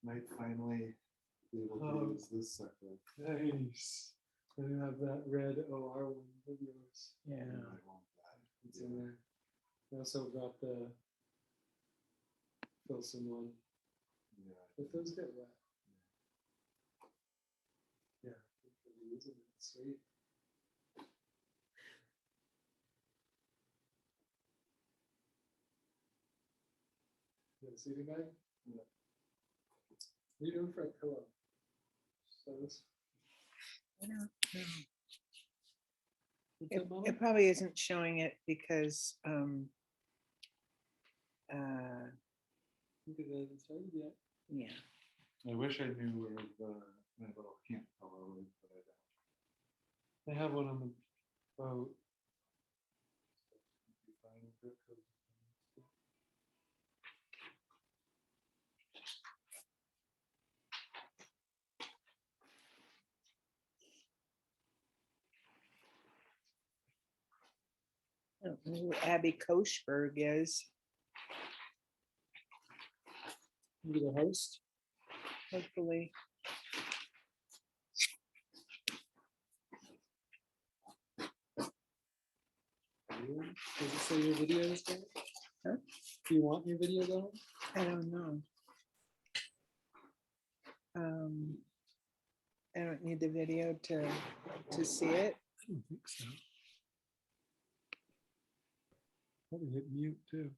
Might finally be able to Oh. use this sucker. Nice. I have that red OR one of yours. Yeah. I might want that. It's in there. I also got the Colson one. Yeah. But those get wet. Yeah. I'm using it. Sweet. You have a sleeping bag? No. What are you doing for a pillow? So this. I don't know. What's up, Mama? It probably isn't showing it because Look at that. It's started yet. yeah. I wish I knew where my little camp pillow is, but I don't. They have one on the boat. Be fine with it, 'cause- I don't know who Abby Kochberg is. Maybe the host. Hopefully. Does it say your video is going? Huh? Do you want your video going? I don't know. I don't need the video to see it. I don't think so. Probably hit mute too.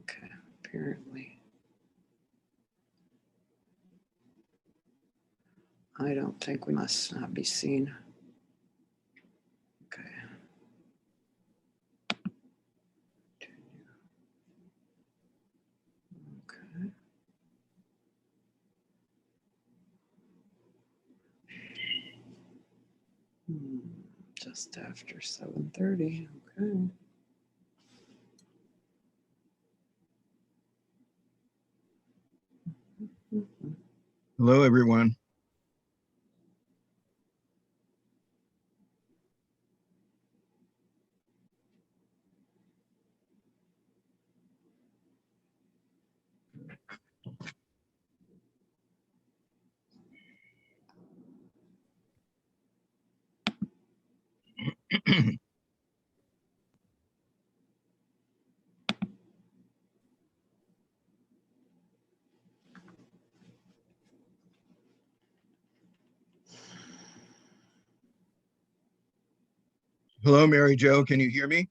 Okay, apparently. I don't think we must not be seen. Okay. Okay. Just after 7:30. Okay. Hello, everyone. Hello, Mary Jo. Can you hear me?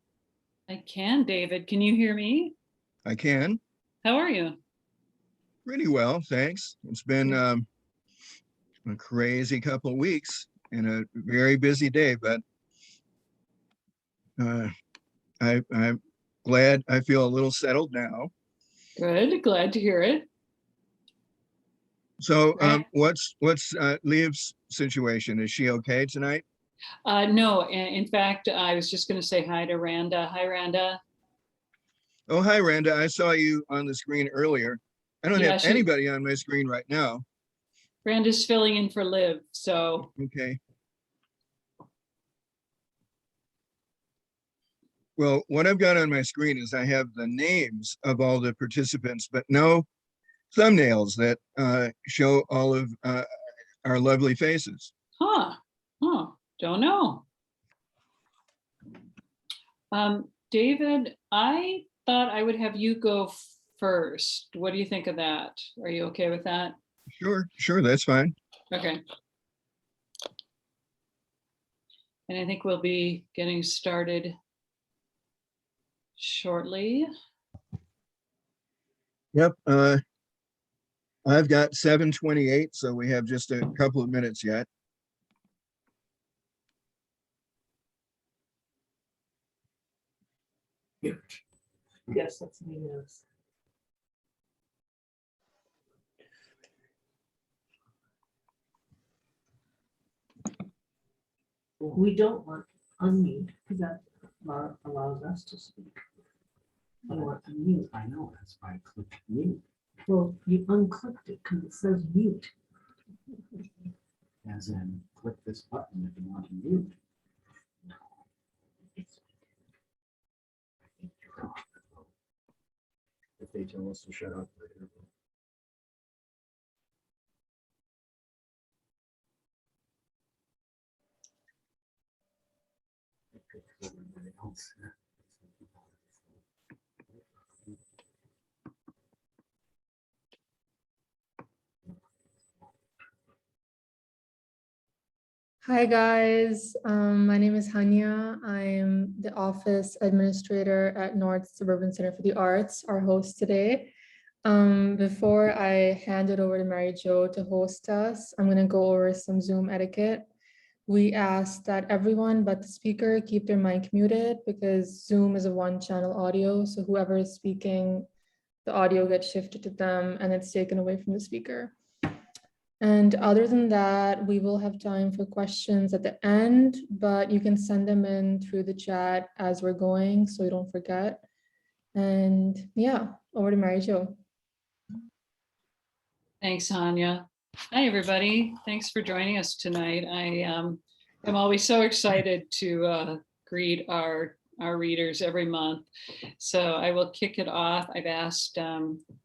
I can, David. Can you hear me? I can. How are you? Pretty well, thanks. It's been a crazy couple of weeks and a very busy day, but I'm glad I feel a little settled now. Good. Glad to hear it. So, Right. what's Leah's situation? Is she okay tonight? No, in fact, I was just going to say hi to Randa. Hi, Randa. Oh, hi, Randa. I saw you on the screen earlier. I don't Yeah, have anybody on my screen right now. Randa's filling in for Liv. So, Okay. Well, what I've got on my screen is I have the names of all the participants, but no thumbnails that show all of our lovely faces. huh. Don't know. David, I thought I would have you go first. What do you think of that? Are you okay with that? Sure, that's fine. Okay. And I think we'll be getting started shortly. Yep. I've got 7:28, so we have just a couple of minutes yet. Yes, that's me. Yes. We don't want unmute because that allows us to speak. I want to mute. I know, that's why I clicked mute, Well, you unclicked it because it says mute. as in click this button if you want to mute. If they tell us to shut up later. Everybody else. Hi guys, my name is Hania. I'm the office administrator at North Suburban Center for the Arts, our host today. Before I hand it over to Mary Jo to host us, I'm gonna go over some Zoom etiquette. We ask that everyone but the speaker keep their mic muted because Zoom is a one-channel audio, so whoever is speaking, the audio gets shifted to them and it's taken away from the speaker. And other than that, we will have time for questions at the end, but you can send them in through the chat as we're going, so you don't forget. And yeah, over to Mary Jo. Thanks, Hanya. Hi, everybody. Thanks for joining us tonight. I'm always so excited to greet our readers every month. So I will kick it off. I've asked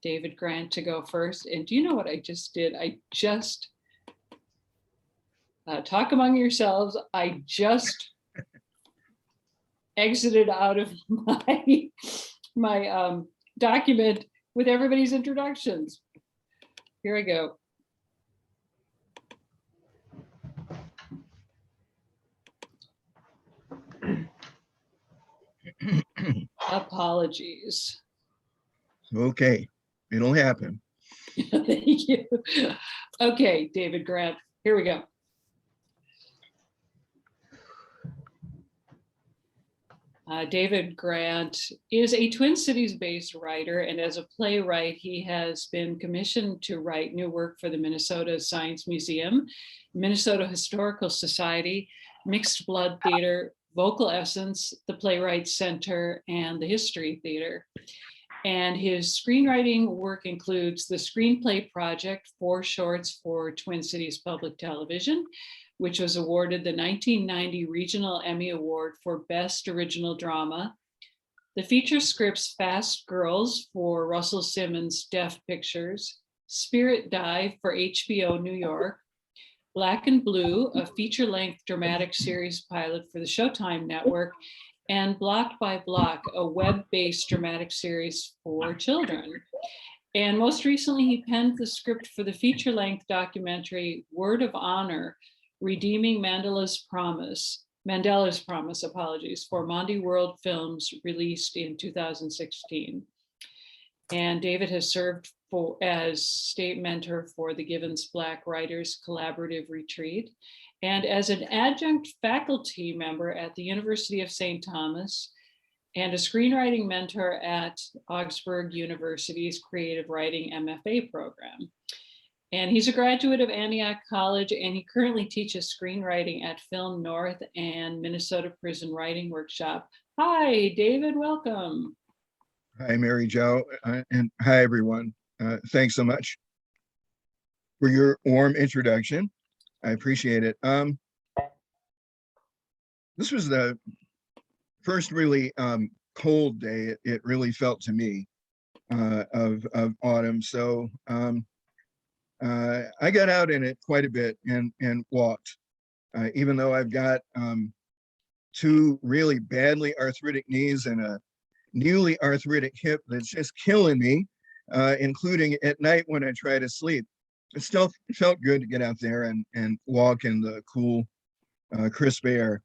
David Grant to go first. And do you know what I just did? I just talk among yourselves. I just exited out of my document with everybody's introductions. Here I go. Apologies. Okay, it'll happen. Thank you. Okay, David Grant, here we go. David Grant is a Twin Cities-based writer, and as a playwright, he has been commissioned to write new work for the Minnesota Science Museum, Minnesota Historical Society, Mixed Blood Theater, Vocal Essence, the Playwrights Center, and the History Theater. And his screenwriting work includes the Screenplay Project, 4 shorts for Twin Cities Public Television, which was awarded the 1990 Regional Emmy Award for Best Original Drama. The feature scripts Fast Girls for Russell Simmons' Deaf Pictures, Spirit Dive for HBO New York, Black and Blue, a feature-length dramatic series pilot for the Showtime Network, and Block by Block, a web-based dramatic series for children. And most recently, he penned the script for the feature-length documentary Word of Honor, Redeeming Mandela's Promise, for Mondi World Films, released in 2016. And David has served as state mentor for the Givens Black Writers Collaborative Retreat, and as an adjunct faculty member at the University of St. Thomas, and a screenwriting mentor at Augsburg University's Creative Writing MFA program. And he's a graduate of Antioch College, and he currently teaches screenwriting at Film North and Minnesota Prison Writing Workshop. Hi, David, welcome. Hi, Mary Jo, and hi, everyone. Thanks so much for your warm introduction. I appreciate it. This was the first really cold day it really felt to me of autumn. So I got out in it quite a bit and walked, even though I've got 2 really badly arthritic knees and a newly arthritic hip that's just killing me, including at night when I try to sleep. It still felt good to get out there and walk in the cool, crisp air.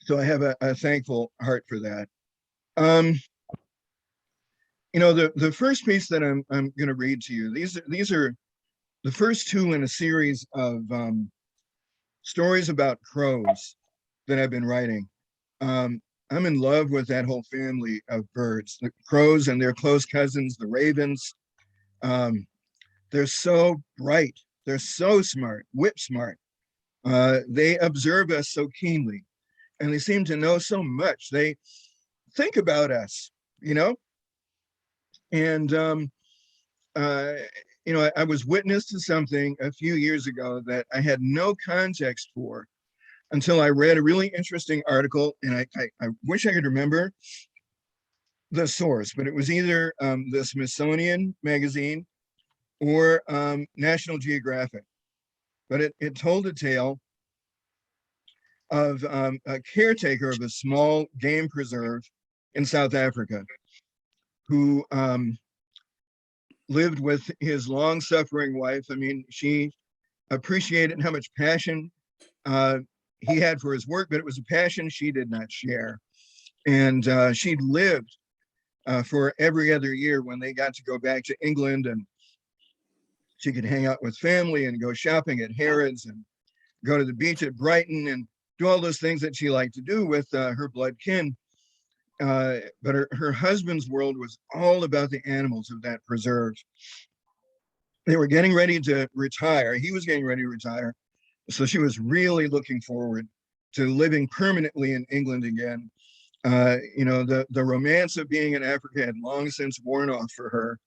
So I have a thankful heart for that. You know, the first piece that I'm going to read to you, these are the first 2 in a series of stories about crows that I've been writing. I'm in love with that whole family of birds, the crows and their close cousins, the ravens. They're so bright. They're so smart, whip smart. They observe us so keenly, and they seem to know so much. They think about us, you know? And, you know, I was witness to something a few years ago that I had no context for until I read a really interesting article, and I wish I could remember the source, but it was either the Smithsonian magazine or National Geographic. But it told a tale of a caretaker of a small game preserve in South Africa who lived with his long-suffering wife. I mean, she appreciated how much passion he had for his work, but it was a passion she did not share. And she lived for every other year when they got to go back to England, and she could hang out with family and go shopping at Harrods and go to the beach at Brighton and do all those things that she liked to do with her blood kin. But her husband's world was all about the animals of that preserve. They were getting ready to retire. He was getting ready to retire. So she was really looking forward to living permanently in England again. You know, the romance of being in Africa had long since worn off for her,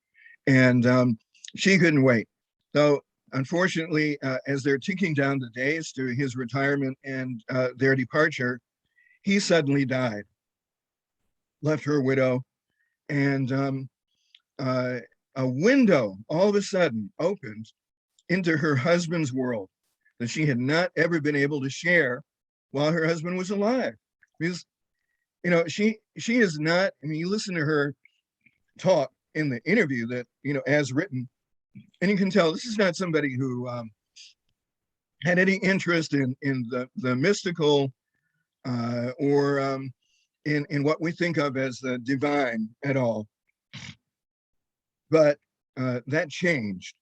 and she couldn't wait. So unfortunately, as they're ticking down the days to his retirement and their departure, he suddenly died, left her a widow, and a window all of a sudden opened into her husband's world that she had not ever been able to share while her husband was alive. Because, you know, she is not, I mean, you listen to her talk in the interview that, you know, as written, and you can tell this is not somebody who had any interest in the mystical or in what we think of as the divine at all. But that changed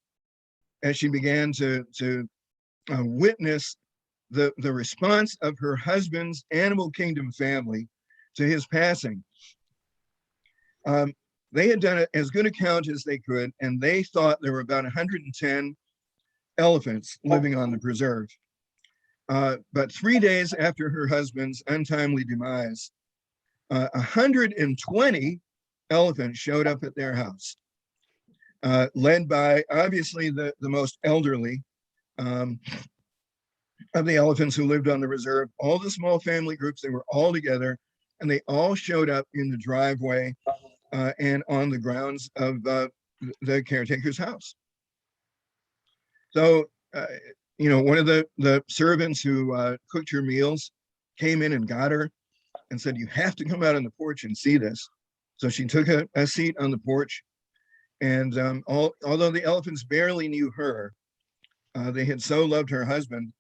as she began to witness the response of her husband's animal kingdom family to his passing. They had done as good a count as they could, and they thought there were about 110 elephants living on the preserve. But 3 days after her husband's untimely demise, 120 elephants showed up at their house, led by obviously the most elderly of the elephants who lived on the reserve. All the small family groups, they were all together, and they all showed up in the driveway and on the grounds of the caretaker's house. So, one of the servants who cooked her meals came in and got her and said, "You have to come out on the porch and see this." So she took a seat on the porch, and although the elephants barely knew her, they had so loved her husband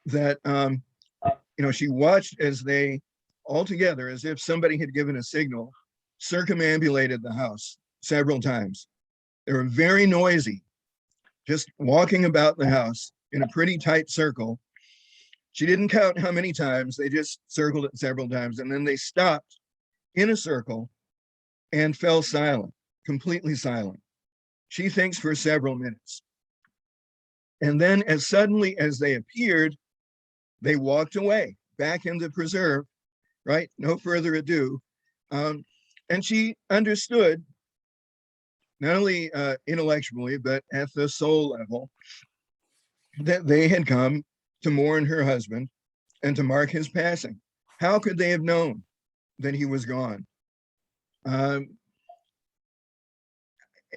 that she watched as they all together, as if somebody had given a signal, circumambulated the house several times. They were very noisy, just walking about the house in a pretty tight circle. She didn't count how many times, they just circled it several times, and then they stopped in a circle and fell silent, completely silent. She thinks for several minutes. And then as suddenly as they appeared, they walked away back in the preserve, right? No further ado. And she understood, not only intellectually, but at the soul level, that they had come to mourn her husband and to mark his passing. How could they have known that he was gone?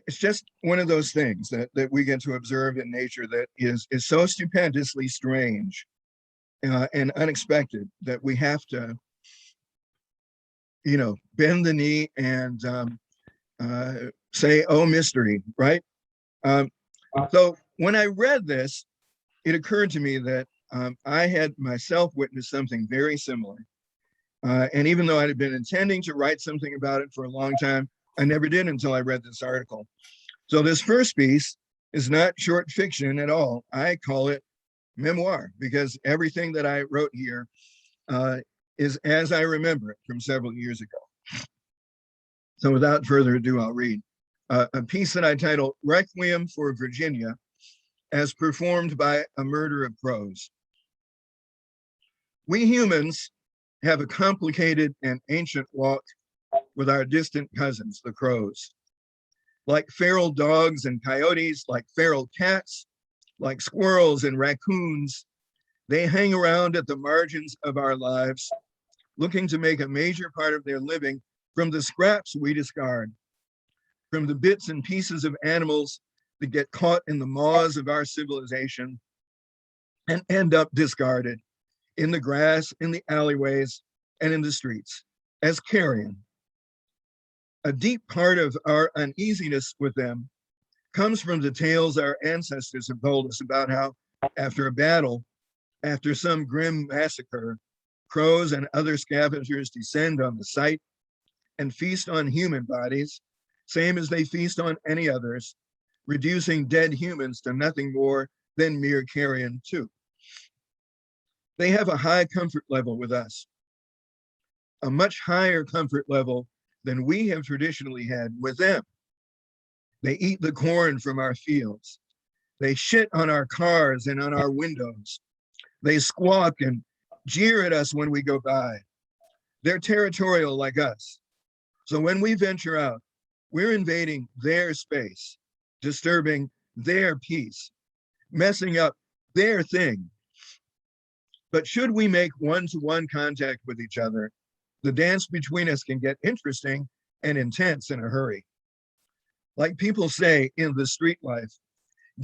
It's just one of those things that we get to observe in nature that is so stupendously strange and unexpected that we have to, bend the knee and say, "Oh, mystery," right? So when I read this, it occurred to me that I had myself witnessed something very similar. And even though I had been intending to write something about it for a long time, I never did until I read this article. So this first piece is not short fiction at all. I call it memoir, because everything that I wrote here is as I remember it from several years ago. So without further ado, I'll read a piece that I titled Requiem for Virginia, as performed by a murder of crows. We humans have a complicated and ancient walk with our distant cousins, the crows. Like feral dogs and coyotes, like feral cats, like squirrels and raccoons, they hang around at the margins of our lives, looking to make a major part of their living from the scraps we discard, from the bits and pieces of animals that get caught in the maws of our civilization and end up discarded in the grass, in the alleyways, and in the streets as carrion. A deep part of our uneasiness with them comes from the tales our ancestors have told us about how, after a battle, after some grim massacre, crows and other scavengers descend on the site and feast on human bodies, same as they feast on any others, reducing dead humans to nothing more than mere carrion too. They have a high comfort level with us, a much higher comfort level than we have traditionally had with them. They eat the corn from our fields. They shit on our cars and on our windows. They squawk and jeer at us when we go by. They're territorial like us. So when we venture out, we're invading their space, disturbing their peace, messing up their thing. But should we make one-to-one contact with each other, the dance between us can get interesting and intense in a hurry. Like people say in the street life,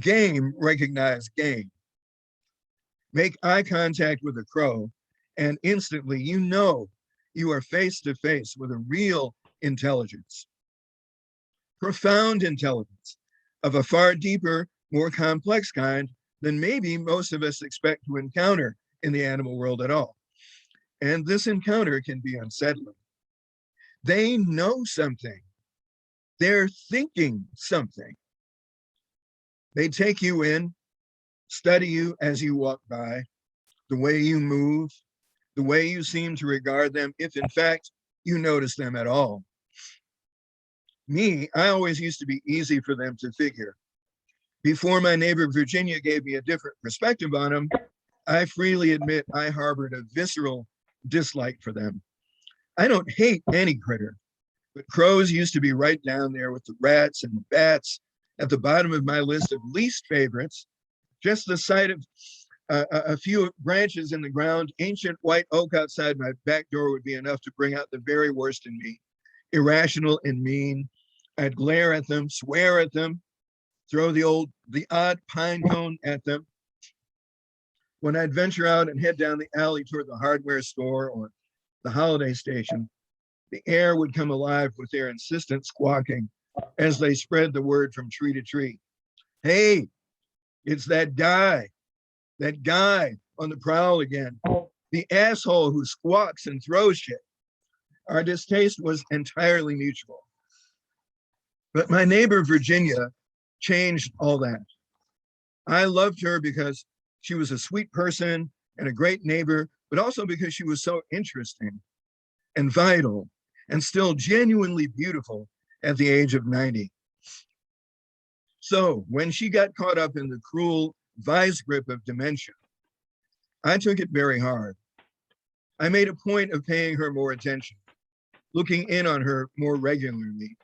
game recognize game. Make eye contact with a crow, and instantly you know you are face to face with a real intelligence. Profound intelligence of a far deeper, more complex kind than maybe most of us expect to encounter in the animal world at all. And this encounter can be unsettling. They know something. They're thinking something. They take you in, study you as you walk by, the way you move, the way you seem to regard them, if in fact you notice them at all. Me, I always used to be easy for them to figure. Before my neighbor Virginia gave me a different perspective on them, I freely admit I harbored a visceral dislike for them. I don't hate any critter, but crows used to be right down there with the rats and the bats at the bottom of my list of least favorites. Just the sight of a few branches in the ground, ancient white oak outside my back door would be enough to bring out the very worst in me. Irrational and mean. I'd glare at them, swear at them, throw the odd pine cone at them. When I'd venture out and head down the alley toward the hardware store or the holiday station, the air would come alive with their insistent squawking as they spread the word from tree to tree. Hey, it's that guy on the prowl again, the asshole who squawks and throws shit. Our distaste was entirely mutual. But my neighbor Virginia changed all that. I loved her because she was a sweet person and a great neighbor, but also because she was so interesting and vital and still genuinely beautiful at the age of 90. So when she got caught up in the cruel vice grip of dementia, I took it very hard. I made a point of paying her more attention, looking in on her more regularly.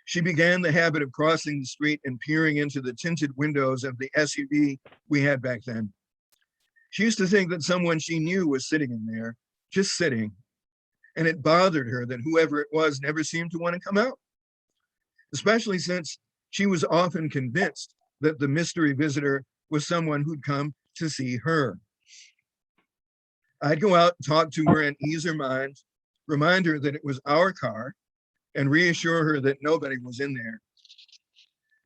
She began the habit of crossing the street and peering into the tinted windows of the SUV we had back then. She used to think that someone she knew was sitting in there, just sitting, and it bothered her that whoever it was never seemed to want to come out, especially since she was often convinced that the mystery visitor was someone who'd come to see her. I'd go out, talk to her and ease her mind, remind her that it was our car, and reassure her that nobody was in there.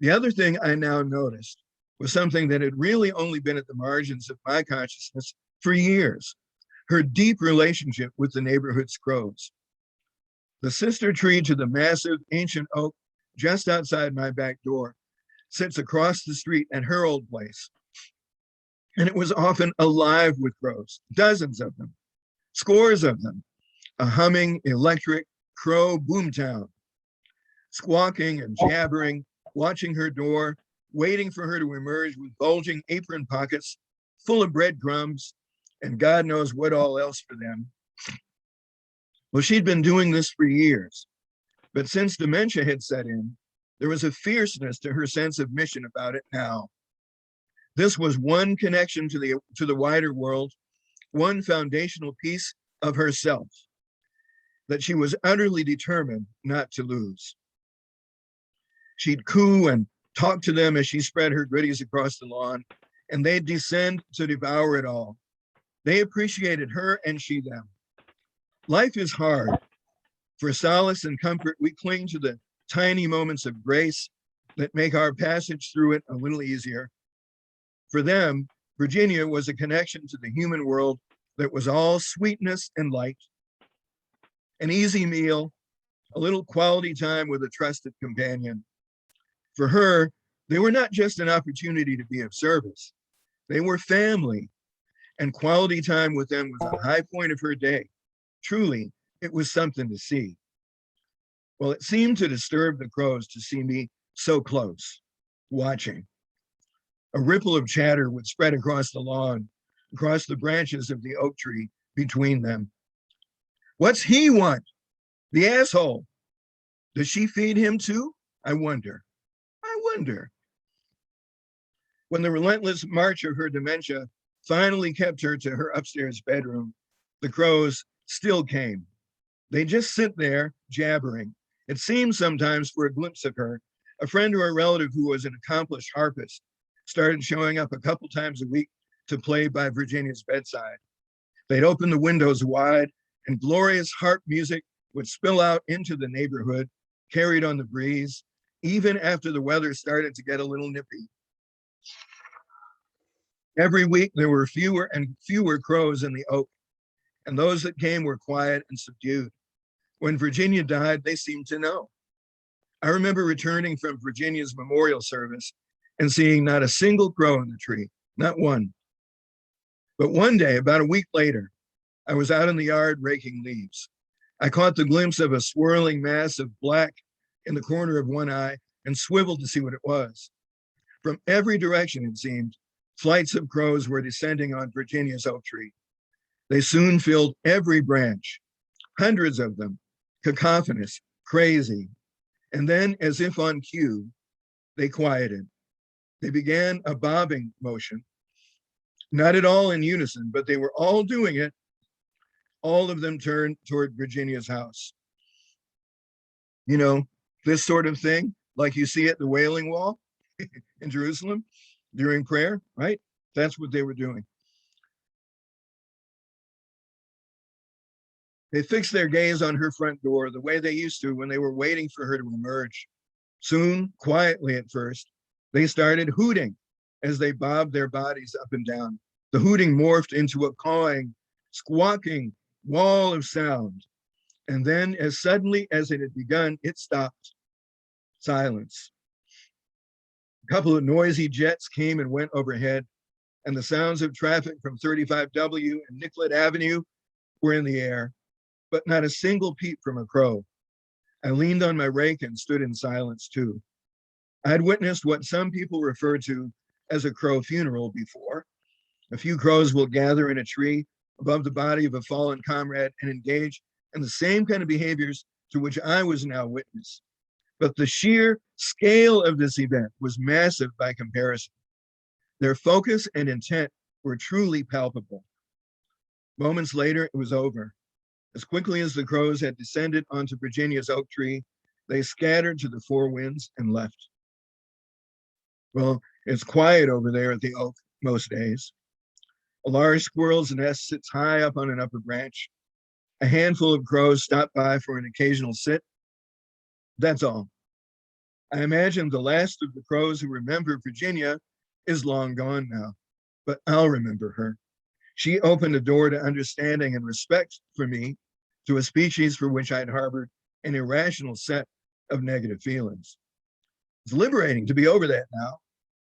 The other thing I now noticed was something that had really only been at the margins of my consciousness for years, her deep relationship with the neighborhood's crows. The sister tree to the massive ancient oak just outside my back door sits across the street at her old place. And it was often alive with crows, dozens of them, scores of them, a humming electric crow boomtown, squawking and jabbering, watching her door, waiting for her to emerge with bulging apron pockets full of breadcrumbs and God knows what all else for them. Well, she'd been doing this for years, but since dementia had set in, there was a fierceness to her sense of mission about it now. This was one connection to the wider world, one foundational piece of herself that she was utterly determined not to lose. She'd coo and talk to them as she spread her goodies across the lawn, and they'd descend to devour it all. They appreciated her and she them. Life is hard. For solace and comfort, we cling to the tiny moments of grace that make our passage through it a little easier. For them, Virginia was a connection to the human world that was all sweetness and light, an easy meal, a little quality time with a trusted companion. For her, they were not just an opportunity to be of service. They were family, and quality time with them was a high point of her day. Truly, it was something to see. Well, it seemed to disturb the crows to see me so close, watching. A ripple of chatter would spread across the lawn, across the branches of the oak tree between them. What's he want? The asshole. Does she feed him too? I wonder. When the relentless march of her dementia finally kept her to her upstairs bedroom, the crows still came. They just sit there jabbering. It seemed sometimes for a glimpse of her. A friend or a relative who was an accomplished harpist started showing up a couple times a week to play by Virginia's bedside. They'd open the windows wide and glorious harp music would spill out into the neighborhood, carried on the breeze, even after the weather started to get a little nippy. Every week there were fewer and fewer crows in the oak, and those that came were quiet and subdued. When Virginia died, they seemed to know. I remember returning from Virginia's memorial service and seeing not a single crow in the tree, not one. But one day, about a week later, I was out in the yard raking leaves. I caught the glimpse of a swirling mass of black in the corner of one eye and swiveled to see what it was. From every direction, it seemed, flights of crows were descending on Virginia's oak tree. They soon filled every branch, hundreds of them, cacophonous, crazy. And then, as if on cue, they quieted. They began a bobbing motion, not at all in unison, but they were all doing it. All of them turned toward Virginia's house. You know, this sort of thing, like you see at the Wailing Wall in Jerusalem during prayer, right? That's what they were doing. They fixed their gaze on her front door the way they used to when they were waiting for her to emerge. Soon, quietly at first, they started hooting as they bobbed their bodies up and down. The hooting morphed into a cawing, squawking wall of sound. And then, as suddenly as it had begun, it stopped. Silence. A couple of noisy jets came and went overhead, and the sounds of traffic from 35W and Nicollet Avenue were in the air, but not a single peep from a crow. I leaned on my rake and stood in silence too. I had witnessed what some people refer to as a crow funeral before. A few crows will gather in a tree above the body of a fallen comrade and engage in the same kind of behaviors to which I was now witness. But the sheer scale of this event was massive by comparison. Their focus and intent were truly palpable. Moments later, it was over. As quickly as the crows had descended onto Virginia's oak tree, they scattered to the four winds and left. Well, it's quiet over there at the oak most days. A large squirrel's nest sits high up on an upper branch. A handful of crows stop by for an occasional sit. That's all. I imagine the last of the crows who remember Virginia is long gone now, but I'll remember her. She opened a door to understanding and respect for me, to a species for which I'd harbored an irrational set of negative feelings. It's liberating to be over that now.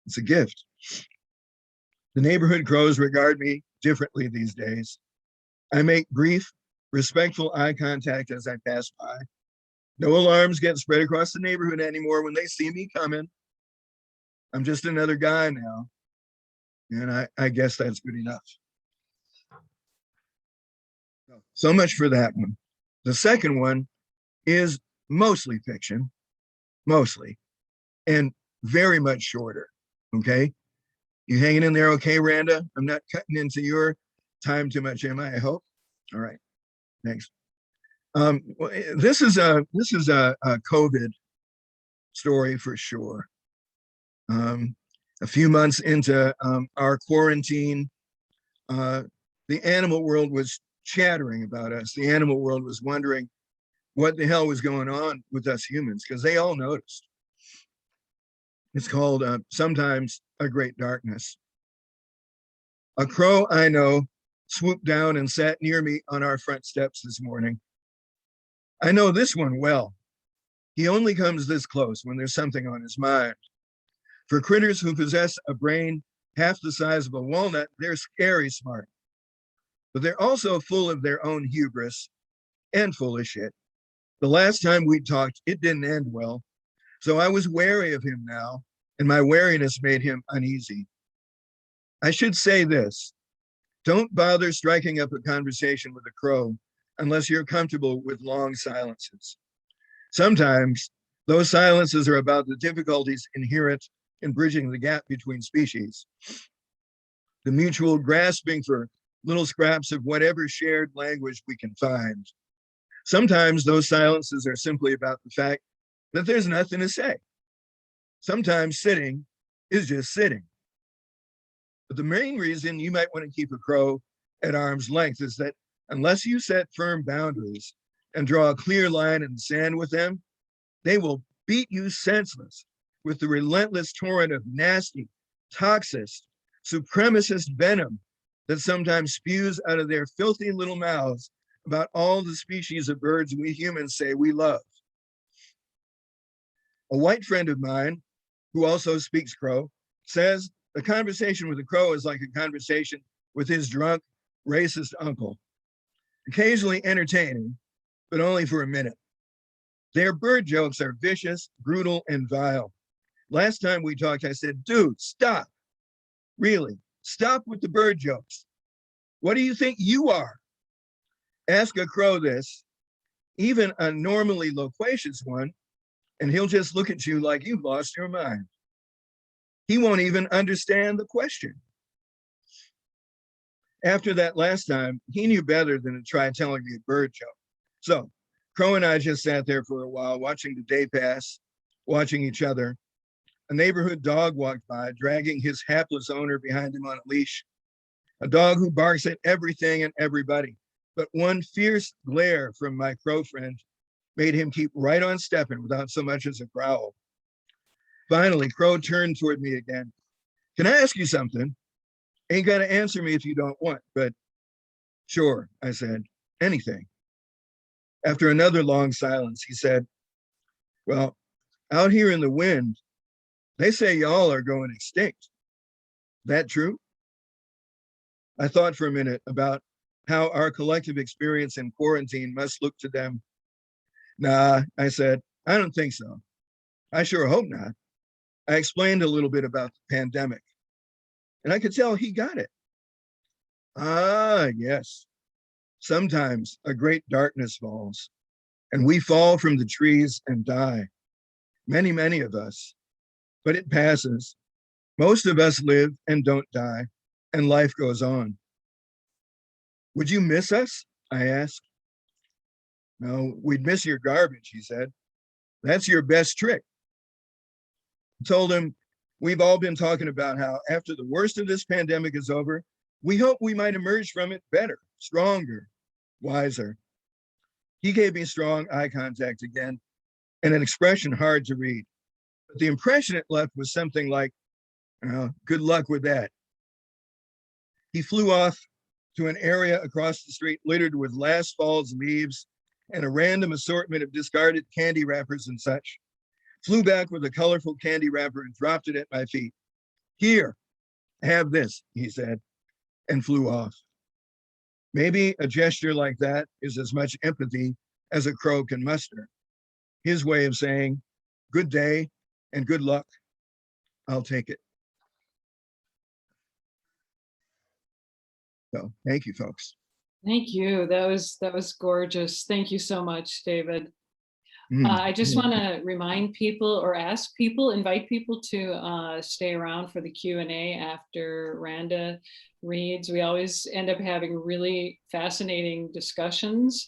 It's a gift. The neighborhood crows regard me differently these days. I make brief, respectful eye contact as I pass by. No alarms get spread across the neighborhood anymore when they see me coming. I'm just another guy now, and I guess that's good enough. So much for that one. The second one is mostly fiction, mostly, and very much shorter, okay? You hanging in there okay, Randa? I'm not cutting into your time too much, am I hope? All right, thanks. This is a COVID story for sure. A few months into our quarantine, the animal world was chattering about us. The animal world was wondering what the hell was going on with us humans, because they all noticed. It's called sometimes a great darkness. A crow I know swooped down and sat near me on our front steps this morning. I know this one well. He only comes this close when there's something on his mind. For critters who possess a brain half the size of a walnut, they're scary smart. But they're also full of their own hubris and full of shit. The last time we talked, it didn't end well. So I was wary of him now, and my wariness made him uneasy. I should say this: don't bother striking up a conversation with a crow unless you're comfortable with long silences. Sometimes those silences are about the difficulties inherent in bridging the gap between species. The mutual grasping for little scraps of whatever shared language we can find. Sometimes those silences are simply about the fact that there's nothing to say. Sometimes sitting is just sitting. But the main reason you might want to keep a crow at arm's length is that unless you set firm boundaries and draw a clear line in the sand with them, they will beat you senseless with the relentless torrent of nasty, toxic, supremacist venom that sometimes spews out of their filthy little mouths about all the species of birds we humans say we love. A white friend of mine who also speaks Crow says a conversation with a crow is like a conversation with his drunk, racist uncle. Occasionally entertaining, but only for a minute. Their bird jokes are vicious, brutal, and vile. Last time we talked, I said, dude, stop. Really, stop with the bird jokes. What do you think you are? Ask a crow this, even a normally loquacious one, and he'll just look at you like you've lost your mind. He won't even understand the question. After that last time, he knew better than to try telling me a bird joke. So Crow and I just sat there for a while, watching the day pass, watching each other. A neighborhood dog walked by, dragging his hapless owner behind him on a leash. A dog who barks at everything and everybody. But one fierce glare from my crow friend made him keep right on stepping without so much as a growl. Finally, Crow turned toward me again. Can I ask you something? Ain't got to answer me if you don't want, but sure, I said, anything. After another long silence, he said, well, out here in the wind, they say y'all are going extinct. That true? I thought for a minute about how our collective experience in quarantine must look to them. Nah, I said, I don't think so. I sure hope not. I explained a little bit about the pandemic, and I could tell he got it. Ah, yes. Sometimes a great darkness falls, and we fall from the trees and die. Many, many of us. But it passes. Most of us live and don't die, and life goes on. Would you miss us? I asked. No, we'd miss your garbage, he said. That's your best trick. I told him, we've all been talking about how after the worst of this pandemic is over, we hope we might emerge from it better, stronger, wiser. He gave me strong eye contact again and an expression hard to read. But the impression it left was something like, good luck with that. He flew off to an area across the street littered with last fall's leaves and a random assortment of discarded candy wrappers and such. Flew back with a colorful candy wrapper and dropped it at my feet. Here, have this, he said, and flew off. Maybe a gesture like that is as much empathy as a crow can muster. His way of saying, good day and good luck. I'll take it. So thank you, folks. Thank you. That was gorgeous. Thank you so much, David. I just want to remind people or ask people, invite people to stay around for the Q&A after Randa reads. We always end up having really fascinating discussions,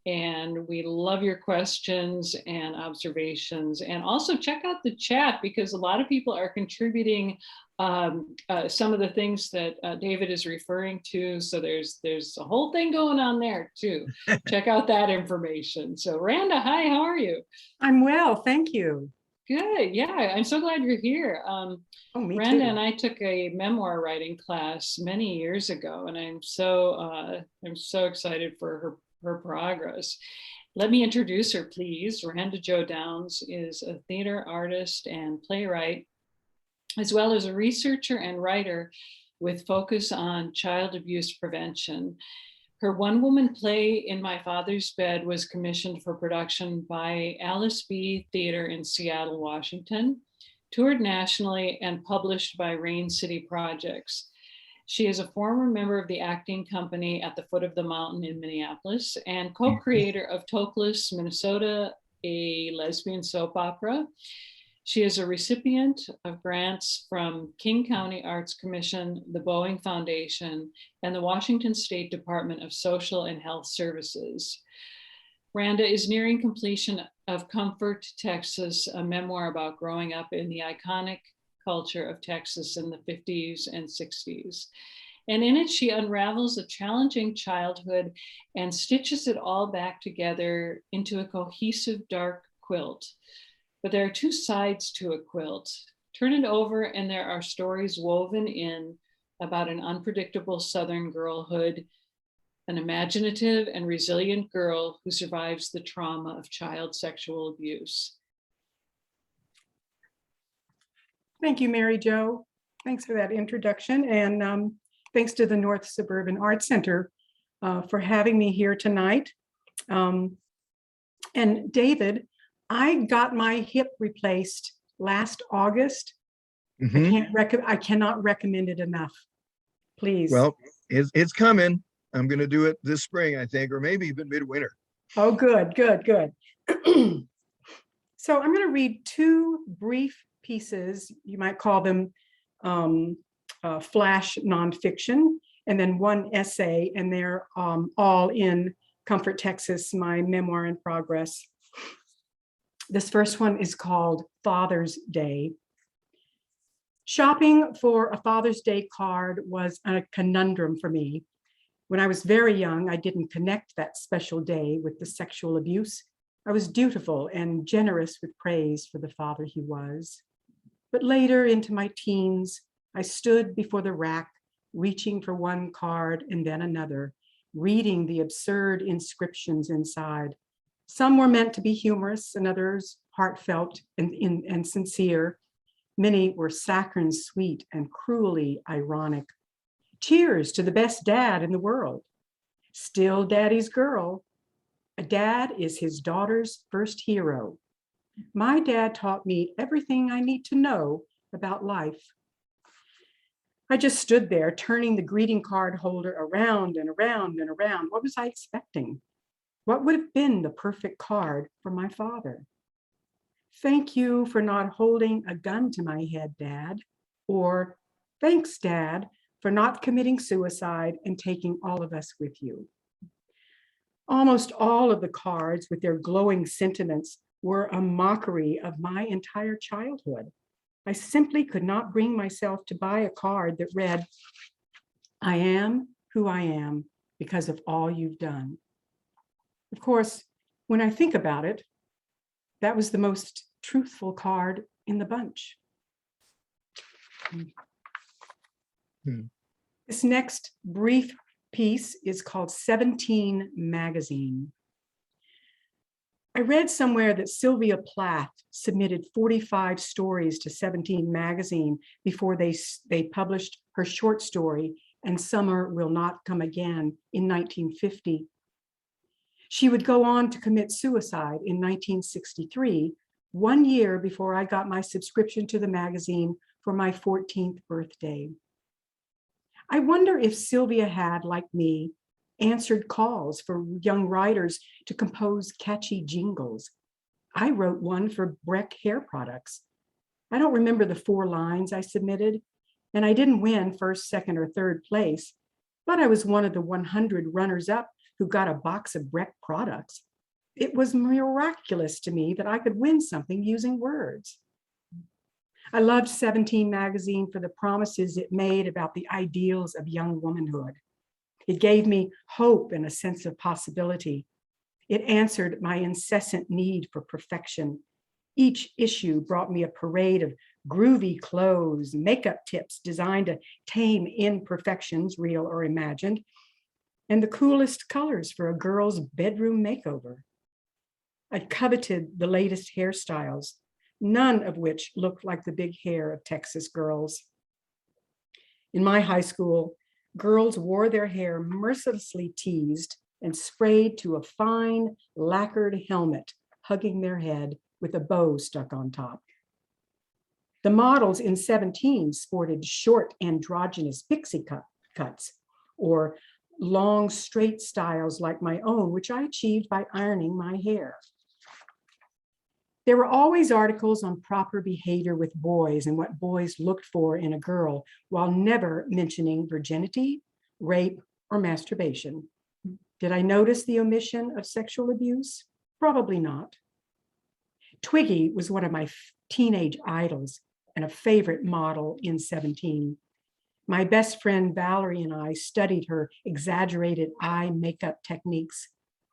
and we love your questions and observations. And also check out the chat, because a lot of people are contributing some of the things that David is referring to. So there's a whole thing going on there too. Check out that information. So Randa, hi, how are you? I'm well, thank you. Good, yeah, I'm so glad you're here. Oh, me Randa too. and I took a memoir writing class many years ago, and I'm so excited for her progress. Let me introduce her, please. Randa Jo Downs is a theater artist and playwright, as well as a researcher and writer with focus on child abuse prevention. Her one-woman play, In My Father's Bed, was commissioned for production by Alice B. Theater in Seattle, Washington, toured nationally, and published by Rain City Projects. She is a former member of the acting company At the Foot of the Mountain in Minneapolis and co-creator of Tokless, Minnesota, a lesbian soap opera. She is a recipient of grants from King County Arts Commission, the Boeing Foundation, and the Washington State Department of Social and Health Services. Randa is nearing completion of Comfort, Texas, a memoir about growing up in the iconic culture of Texas in the 50s and 60s. And in it, she unravels a challenging childhood and stitches it all back together into a cohesive dark quilt. But there are two sides to a quilt. Turn it over and there are stories woven in about an unpredictable Southern girlhood, an imaginative and resilient girl who survives the trauma of child sexual abuse. Thank you, Mary Jo. Thanks for that introduction. And thanks to the North Suburban Arts Center for having me here tonight. And David, I got my hip replaced last August. Mhm. I cannot recommend it enough. Please. Well, it's coming. I'm going to do it this spring, I think, or maybe even midwinter. Oh, good, good, good. So I'm going to read two brief pieces. You might call them flash nonfiction, and then one essay, and they're all in Comfort, Texas, my memoir in progress. This first one is called Father's Day. Shopping for a Father's Day card was a conundrum for me. When I was very young, I didn't connect that special day with the sexual abuse. I was dutiful and generous with praise for the father he was. But later into my teens, I stood before the rack, reaching for one card and then another, reading the absurd inscriptions inside. Some were meant to be humorous and others heartfelt and sincere. Many were saccharine sweet and cruelly ironic. Cheers to the best dad in the world. Still daddy's girl. A dad is his daughter's first hero. My dad taught me everything I need to know about life. I just stood there turning the greeting card holder around and around and around. What was I expecting? What would have been the perfect card for my father? Thank you for not holding a gun to my head, Dad. Or thanks, Dad, for not committing suicide and taking all of us with you. Almost all of the cards with their glowing sentiments were a mockery of my entire childhood. I simply could not bring myself to buy a card that read, I am who I am because of all you've done. Of course, when I think about it, that was the most truthful card in the bunch. This next brief piece is called 17 Magazine. I read somewhere that Sylvia Plath submitted 45 stories to 17 Magazine before they published her short story, And Summer Will Not Come Again, in 1950. She would go on to commit suicide in 1963, 1 year before I got my subscription to the magazine for my 14th birthday. I wonder if Sylvia had, like me, answered calls for young writers to compose catchy jingles. I wrote one for Breck Hair Products. I don't remember the 4 lines I submitted, and I didn't win first, second, or third place, but I was one of the 100 runners-up who got a box of Breck products. It was miraculous to me that I could win something using words. I loved 17 Magazine for the promises it made about the ideals of young womanhood. It gave me hope and a sense of possibility. It answered my incessant need for perfection. Each issue brought me a parade of groovy clothes, makeup tips designed to tame imperfections, real or imagined, and the coolest colors for a girl's bedroom makeover. I coveted the latest hairstyles, none of which looked like the big hair of Texas girls. In my high school, girls wore their hair mercilessly teased and sprayed to a fine lacquered helmet, hugging their head with a bow stuck on top. The models in 17 sported short androgynous pixie cuts, or long straight styles like my own, which I achieved by ironing my hair. There were always articles on proper behavior with boys and what boys looked for in a girl, while never mentioning virginity, rape, or masturbation. Did I notice the omission of sexual abuse? Probably not. Twiggy was one of my teenage idols and a favorite model in 17. My best friend Valerie and I studied her exaggerated eye makeup techniques.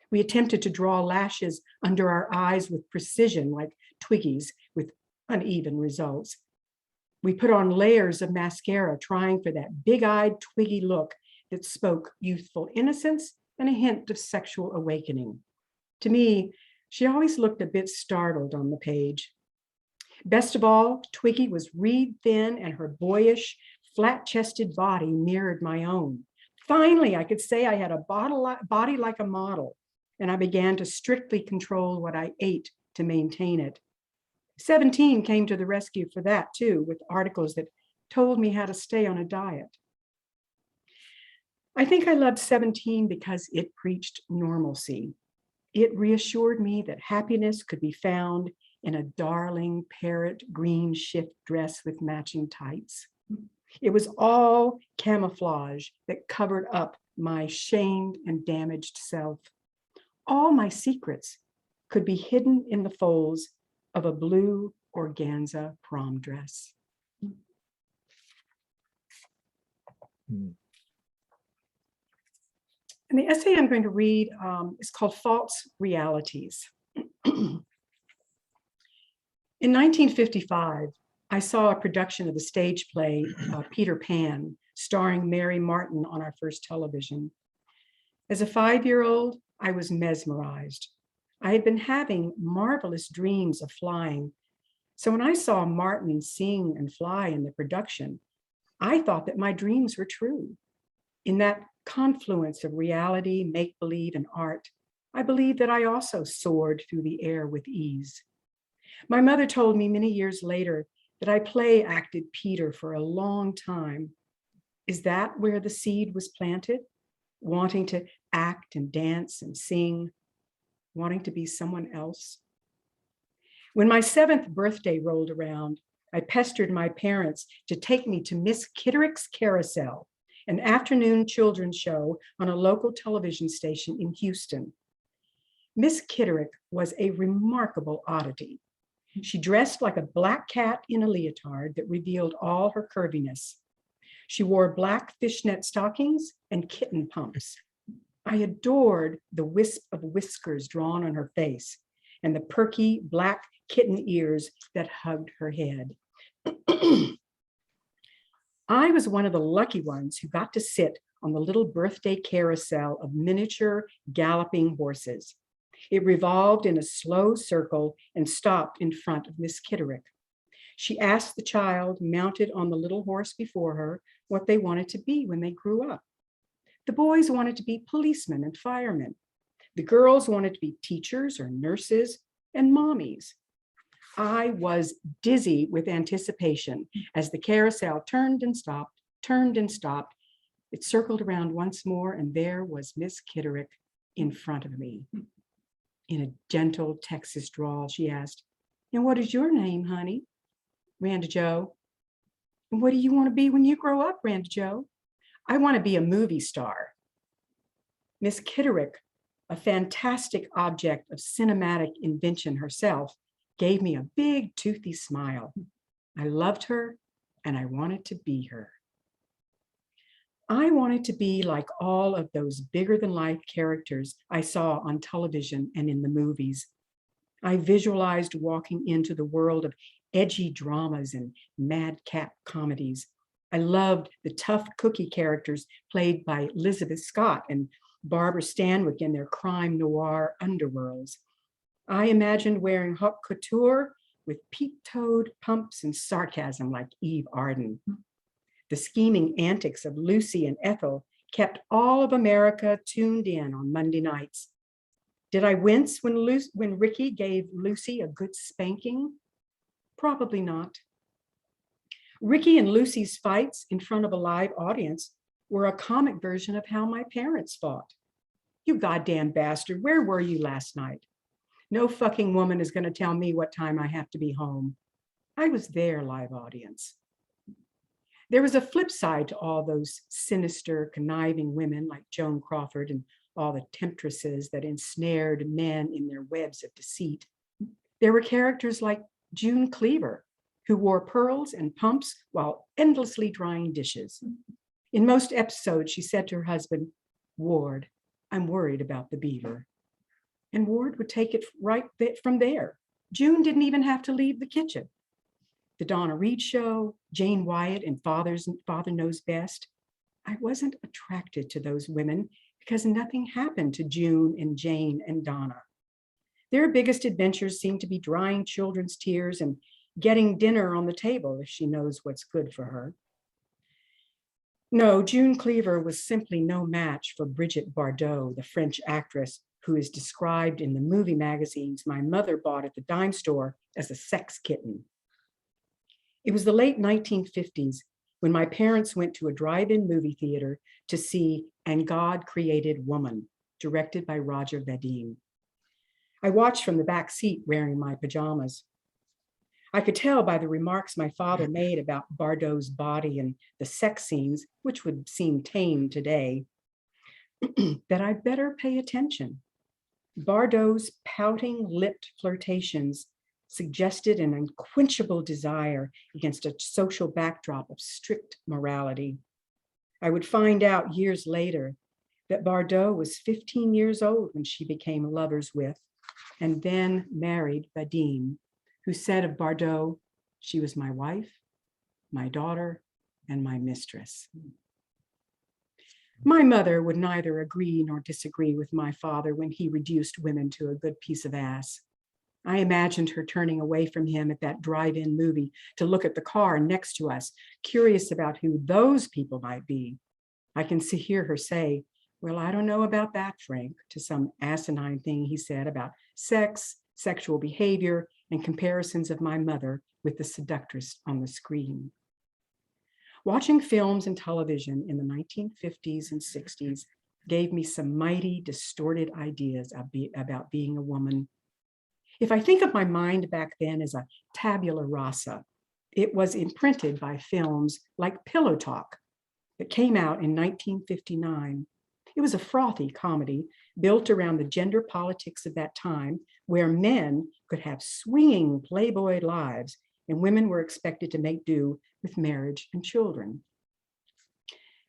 We attempted to draw lashes under our eyes with precision, like Twiggy's, with uneven results. We put on layers of mascara, trying for that big-eyed Twiggy look that spoke youthful innocence and a hint of sexual awakening. To me, she always looked a bit startled on the page. Best of all, Twiggy was reed thin and her boyish, flat-chested body mirrored my own. Finally, I could say I had a body like a model, and I began to strictly control what I ate to maintain it. 17 came to the rescue for that too, with articles that told me how to stay on a diet. I think I loved 17 because it preached normalcy. It reassured me that happiness could be found in a darling parrot green shift dress with matching tights. It was all camouflage that covered up my shamed and damaged self. All my secrets could be hidden in the folds of a blue organza prom dress. And the essay I'm going to read is called False Realities. In 1955, I saw a production of the stage play Peter Pan, starring Mary Martin on our first television. As a 5-year-old, I was mesmerized. I had been having marvelous dreams of flying. So when I saw Martin sing and fly in the production, I thought that my dreams were true. In that confluence of reality, make-believe, and art, I believe that I also soared through the air with ease. My mother told me many years later that I play acted Peter for a long time. Is that where the seed was planted? Wanting to act and dance and sing, wanting to be someone else? When my 7th birthday rolled around, I pestered my parents to take me to Miss Kitterick's Carousel, an afternoon children's show on a local television station in Houston. Miss Kitterick was a remarkable oddity. She dressed like a black cat in a leotard that revealed all her curviness. She wore black fishnet stockings and kitten pumps. I adored the wisp of whiskers drawn on her face and the perky black kitten ears that hugged her head. I was one of the lucky ones who got to sit on the little birthday carousel of miniature galloping horses. It revolved in a slow circle and stopped in front of Miss Kitterick. She asked the child mounted on the little horse before her what they wanted to be when they grew up. The boys wanted to be policemen and firemen. The girls wanted to be teachers or nurses and mommies. I was dizzy with anticipation as the carousel turned and stopped, turned and stopped. It circled around once more, and there was Miss Kitterick in front of me. In a gentle Texas drawl, she asked, "And what is your name, honey?" "Randa Jo." "And what do you want to be when you grow up, Randa Jo?" "I want to be a movie star." Miss Kitterick, a fantastic object of cinematic invention herself, gave me a big toothy smile. I loved her and I wanted to be her. I wanted to be like all of those bigger than life characters I saw on television and in the movies. I visualized walking into the world of edgy dramas and madcap comedies. I loved the tough cookie characters played by Elizabeth Scott and Barbara Stanwyck in their crime noir underworlds. I imagined wearing haute couture with peak-toed pumps and sarcasm like Eve Arden. The scheming antics of Lucy and Ethel kept all of America tuned in on Monday nights. Did I wince when Ricky gave Lucy a good spanking? Probably not. Ricky and Lucy's fights in front of a live audience were a comic version of how my parents fought. "You goddamn bastard, where were you last night? No fucking woman is going to tell me what time I have to be home." I was their live audience. There was a flip side to all those sinister, conniving women like Joan Crawford and all the temptresses that ensnared men in their webs of deceit. There were characters like June Cleaver, who wore pearls and pumps while endlessly drying dishes. In most episodes, she said to her husband, "Ward, I'm worried about the beaver." And Ward would take it right from there. June didn't even have to leave the kitchen. The Donna Reed Show, Jane Wyatt and Father Knows Best. I wasn't attracted to those women because nothing happened to June and Jane and Donna. Their biggest adventures seemed to be drying children's tears and getting dinner on the table if she knows what's good for her. No, June Cleaver was simply no match for Brigitte Bardot, the French actress who is described in the movie magazines my mother bought at the dime store as a sex kitten. It was the late 1950s when my parents went to a drive-in movie theater to see And God Created Woman, directed by Roger Vadim. I watched from the back seat wearing my pajamas. I could tell by the remarks my father made about Bardot's body and the sex scenes, which would seem tame today, that I'd better pay attention. Bardot's pouting lipped flirtations suggested an unquenchable desire against a social backdrop of strict morality. I would find out years later that Bardot was 15 years old when she became lovers with and then married Vadim, who said of Bardot, she was my wife, my daughter, and my mistress. My mother would neither agree nor disagree with my father when he reduced women to a good piece of ass. I imagined her turning away from him at that drive-in movie to look at the car next to us, curious about who those people might be. I can hear her say, "Well, I don't know about that, Frank," to some asinine thing he said about sex, sexual behavior, and comparisons of my mother with the seductress on the screen. Watching films and television in the 1950s and 60s gave me some mighty distorted ideas about being a woman. If I think of my mind back then as a tabula rasa, it was imprinted by films like Pillow Talk that came out in 1959. It was a frothy comedy built around the gender politics of that time, where men could have swinging Playboy lives and women were expected to make do with marriage and children.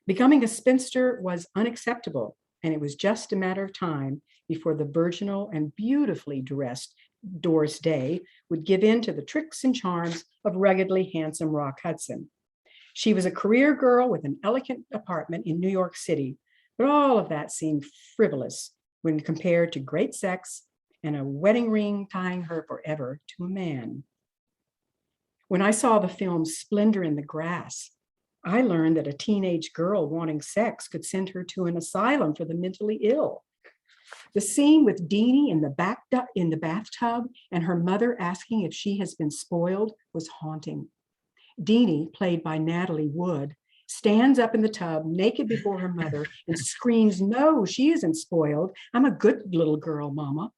Becoming a spinster was unacceptable, and it was just a matter of time before the virginal and beautifully dressed Doris Day would give in to the tricks and charms of ruggedly handsome Rock Hudson. She was a career girl with an elegant apartment in New York City, but all of that seemed frivolous when compared to great sex and a wedding ring tying her forever to a man. When I saw the film Splendor in the Grass, I learned that a teenage girl wanting sex could send her to an asylum for the mentally ill. The scene with Deanie in the bathtub and her mother asking if she has been spoiled was haunting. Deanie, played by Natalie Wood, stands up in the tub naked before her mother and screams, "No, she isn't spoiled. I'm a good little girl, Mama."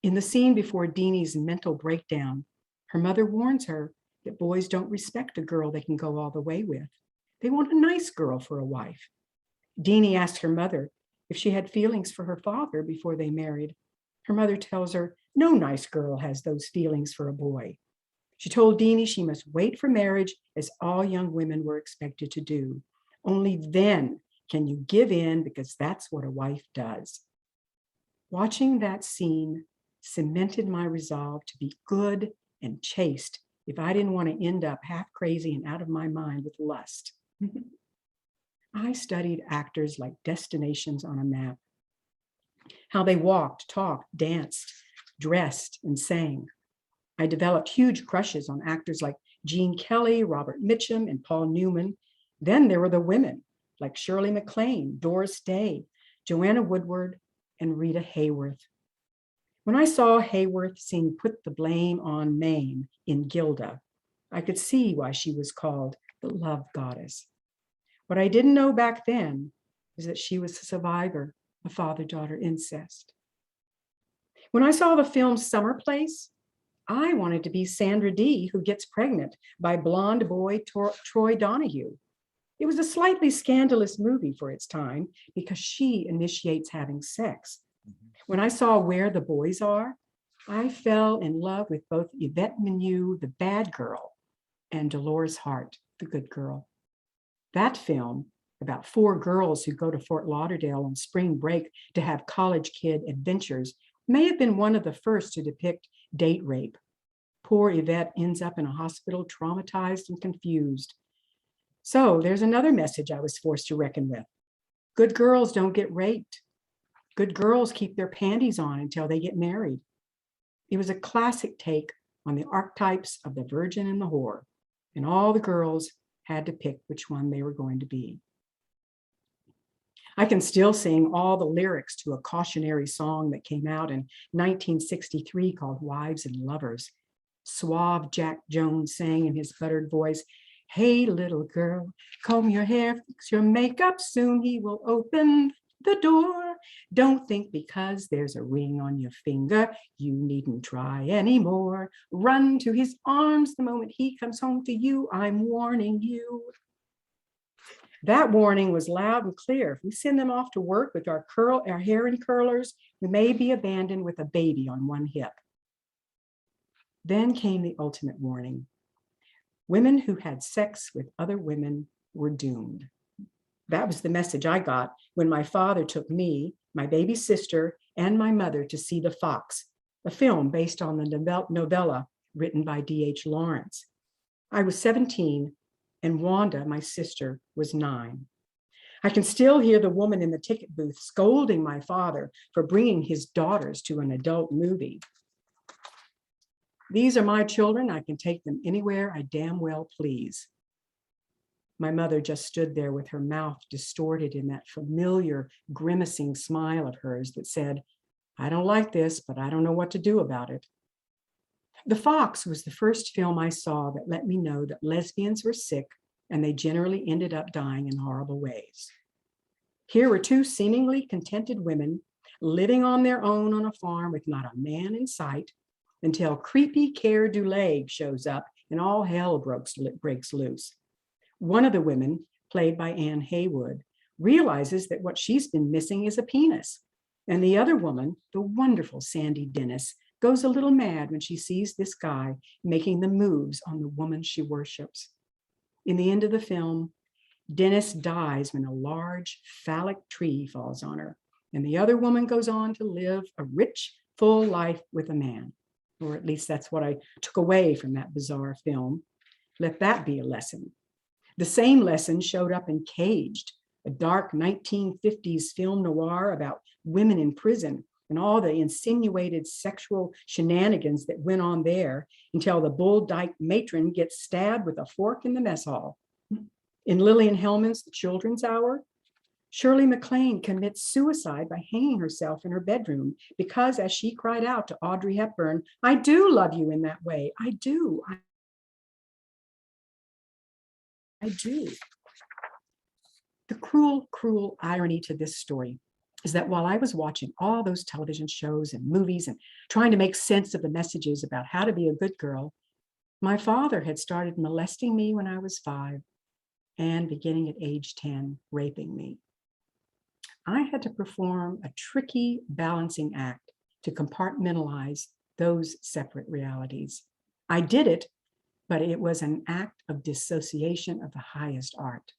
In the scene before Deanie's mental breakdown, her mother warns her that boys don't respect a girl they can go all the way with. They want a nice girl for a wife. Deanie asks her mother if she had feelings for her father before they married. Her mother tells her no nice girl has those feelings for a boy. She told Deanie she must wait for marriage, as all young women were expected to do. Only then can you give in, because that's what a wife does. Watching that scene cemented my resolve to be good and chaste if I didn't want to end up half crazy and out of my mind with lust. I studied actors like destinations on a map, how they walked, talked, danced, dressed, and sang. I developed huge crushes on actors like Gene Kelly, Robert Mitchum, and Paul Newman. Then there were the women like Shirley MacLaine, Doris Day, Joanna Woodward, and Rita Hayworth. When I saw Hayworth sing "Put the Blame on Maine" in Gilda, I could see why she was called the love goddess. What I didn't know back then is that she was a survivor of father-daughter incest. When I saw the film Summer Place, I wanted to be Sandra Dee, who gets pregnant by blonde boy Troy Donahue. It was a slightly scandalous movie for its time because she initiates having sex. When I saw Where the Boys Are, I fell in love with both Yvette Menu, the bad girl, and Dolores Hart, the good girl. That film, about 4 girls who go to Fort Lauderdale on spring break to have college kid adventures, may have been one of the first to depict date rape. Poor Yvette ends up in a hospital traumatized and confused. So there's another message I was forced to reckon with. Good girls don't get raped. Good girls keep their panties on until they get married. It was a classic take on the archetypes of the virgin and the whore, and all the girls had to pick which one they were going to be. I can still sing all the lyrics to a cautionary song that came out in 1963 called Wives and Lovers. Suave Jack Jones sang in his buttered voice, "Hey, little girl, comb your hair, fix your makeup, soon he will open the door. Don't think because there's a ring on your finger, you needn't try anymore. Run to his arms the moment he comes home to you, I'm warning you." That warning was loud and clear. If we send them off to work with our hair in curlers, we may be abandoned with a baby on one hip. Then came the ultimate warning. Women who had sex with other women were doomed. That was the message I got when my father took me, my baby sister, and my mother to see The Fox, a film based on the novella written by D.H. Lawrence. I was 17, and Wanda, my sister, was 9. I can still hear the woman in the ticket booth scolding my father for bringing his daughters to an adult movie. These are my children. I can take them anywhere I damn well please. My mother just stood there with her mouth distorted in that familiar grimacing smile of hers that said, "I don't like this, but I don't know what to do about it." The Fox was the first film I saw that let me know that lesbians were sick and they generally ended up dying in horrible ways. Here were 2 seemingly contented women living on their own on a farm with not a man in sight until creepy Care Dulag shows up and all hell breaks loose. One of the women, played by Anne Haywood, realizes that what she's been missing is a penis. And the other woman, the wonderful Sandy Dennis, goes a little mad when she sees this guy making the moves on the woman she worships. In the end of the film, Dennis dies when a large phallic tree falls on her, and the other woman goes on to live a rich, full life with a man. Or at least that's what I took away from that bizarre film. Let that be a lesson. The same lesson showed up in Caged, a dark 1950s film noir about women in prison and all the insinuated sexual shenanigans that went on there until the bull dyke matron gets stabbed with a fork in the mess hall. In Lillian Hellman's The Children's Hour, Shirley MacLaine commits suicide by hanging herself in her bedroom because, as she cried out to Audrey Hepburn, "I do love you in that way. I do. I do." The cruel, cruel irony to this story is that while I was watching all those television shows and movies and trying to make sense of the messages about how to be a good girl, my father had started molesting me when I was 5 and beginning at age 10, raping me. I had to perform a tricky balancing act to compartmentalize those separate realities. I did it, but it was an act of dissociation of the highest art.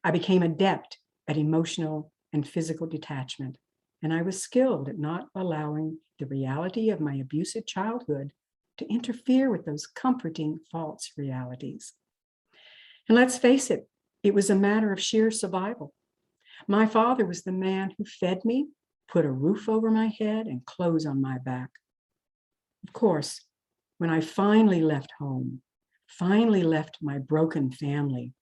I became adept at emotional and physical detachment, and I was skilled at not allowing the reality of my abusive childhood to interfere with those comforting false realities. And let's face it, it was a matter of sheer survival. My father was the man who fed me, put a roof over my head, and clothes on my back. Of course, when I finally left home, finally left my broken family,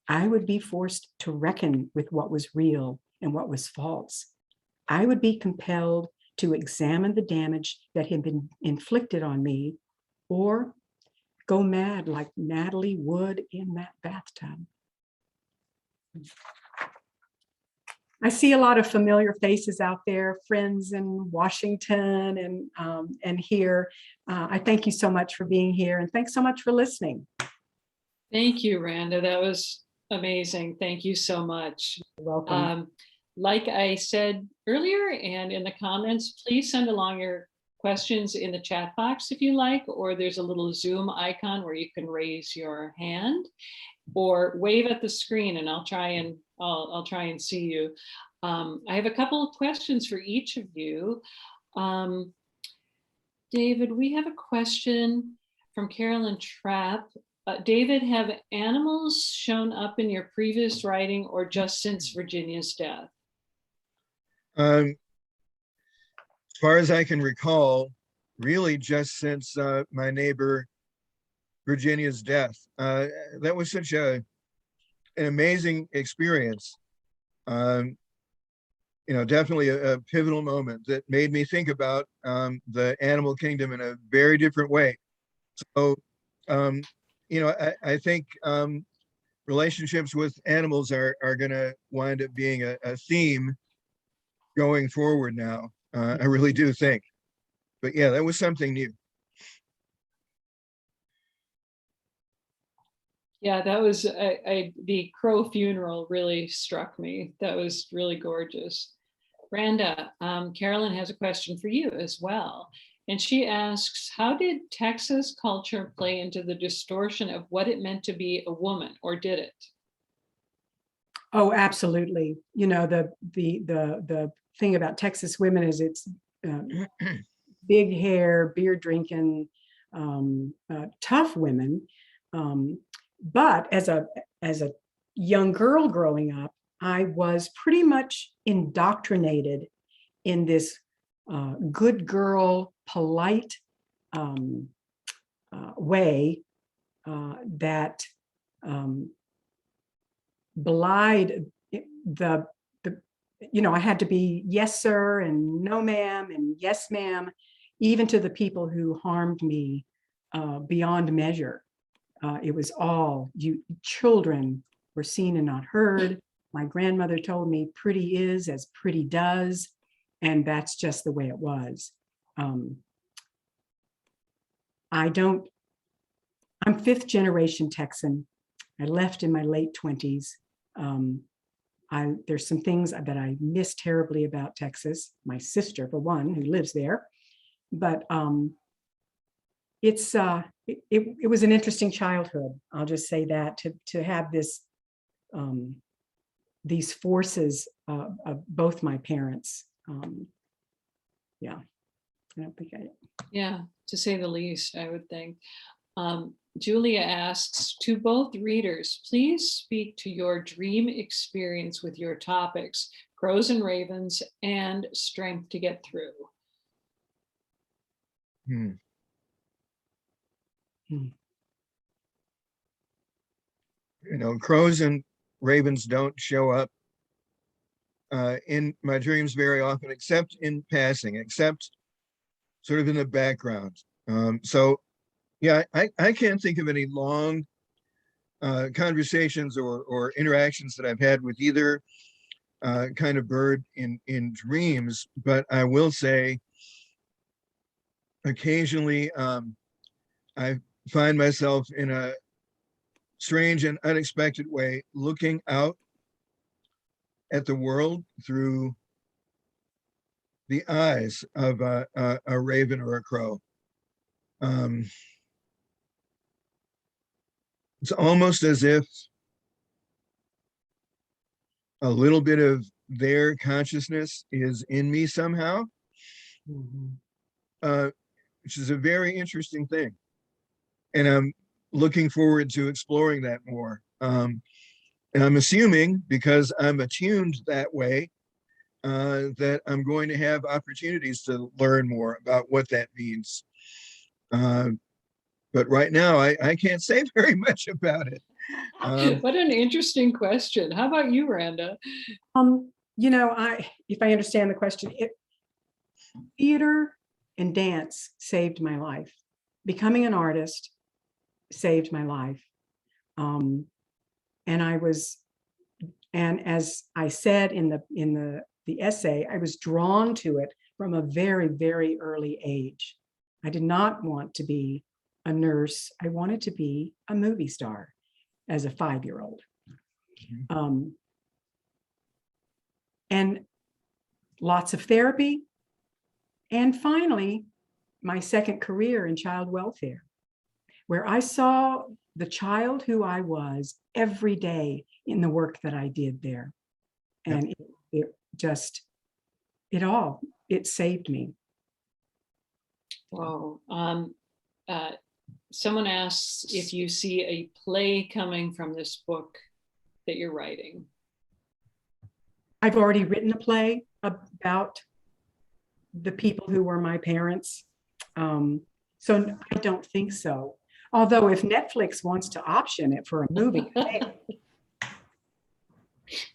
I would be forced to reckon with what was real and what was false. I would be compelled to examine the damage that had been inflicted on me, or go mad like Natalie Wood in that bathtub. I see a lot of familiar faces out there, friends in Washington and here. I thank you so much for being here, and thanks so much for listening. Thank you, Randa. That was amazing. Thank you so much. You're welcome. Like I said earlier and in the comments, please send along your questions in the chat box if you like, or there's a little Zoom icon where you can raise your hand or wave at the screen and I'll try and see you. I have a couple of questions for each of you. David, we have a question from Carolyn Trapp. David, have animals shown up in your previous writing or just since Virginia's death? As far as I can recall, really just since my neighbor Virginia's death. That was such an amazing experience. Definitely a pivotal moment that made me think about the animal kingdom in a very different way. So, I think relationships with animals are going to wind up being a theme going forward now. I really do think. But yeah, that was something new. Yeah, that was the crow funeral really struck me. That was really gorgeous. Randa, Carolyn has a question for you as well. And she asks, how did Texas culture play into the distortion of what it meant to be a woman, or did it? Oh, absolutely. You know, the thing about Texas women is it's big hair, beer drinking, tough women. But as a young girl growing up, I was pretty much indoctrinated in this good girl, polite way that belied the I had to be yes sir and no ma'am and yes ma'am, even to the people who harmed me beyond measure. It was all children were seen and not heard. My grandmother told me pretty is as pretty does, and that's just the way it was. I'm fifth generation Texan. I left in my late 20s. There's some things that I miss terribly about Texas. My sister, for one, who lives there. But it was an interesting childhood. I'll just say that to have these forces of both my parents. Yeah, I don't think Yeah, to say the least, I would think. Julia asks, to both readers, please speak to your dream experience with your topics, crows and ravens, and strength to get through. Crows and ravens don't show up in my dreams very often, except in passing, except sort of in the background. So yeah, I can't think of any long conversations or interactions that I've had with either kind of bird in dreams, but I will say occasionally I find myself in a strange and unexpected way looking out at the world through the eyes of a raven or a crow. It's almost as if a little bit of their consciousness is in me somehow, which is a very interesting thing. And I'm looking forward to exploring that more. And I'm assuming, because I'm attuned that way, that I'm going to have opportunities to learn more about what that means. But right now, I can't say very much about it. What an interesting question. How about you, Randa? if I understand the question, theater and dance saved my life. Becoming an artist saved my life. And as I said in the essay, I was drawn to it from a very, very early age. I did not want to be a nurse. I wanted to be a movie star as a 5-year-old. And lots of therapy. And finally, my second career in child welfare, where I saw the child who I was every day in the work that I did there. And it saved me. Whoa. Someone asks if you see a play coming from this book that you're writing. I've already written a play about the people who were my parents. So I don't think so. Although if Netflix wants to option it for a movie, hey,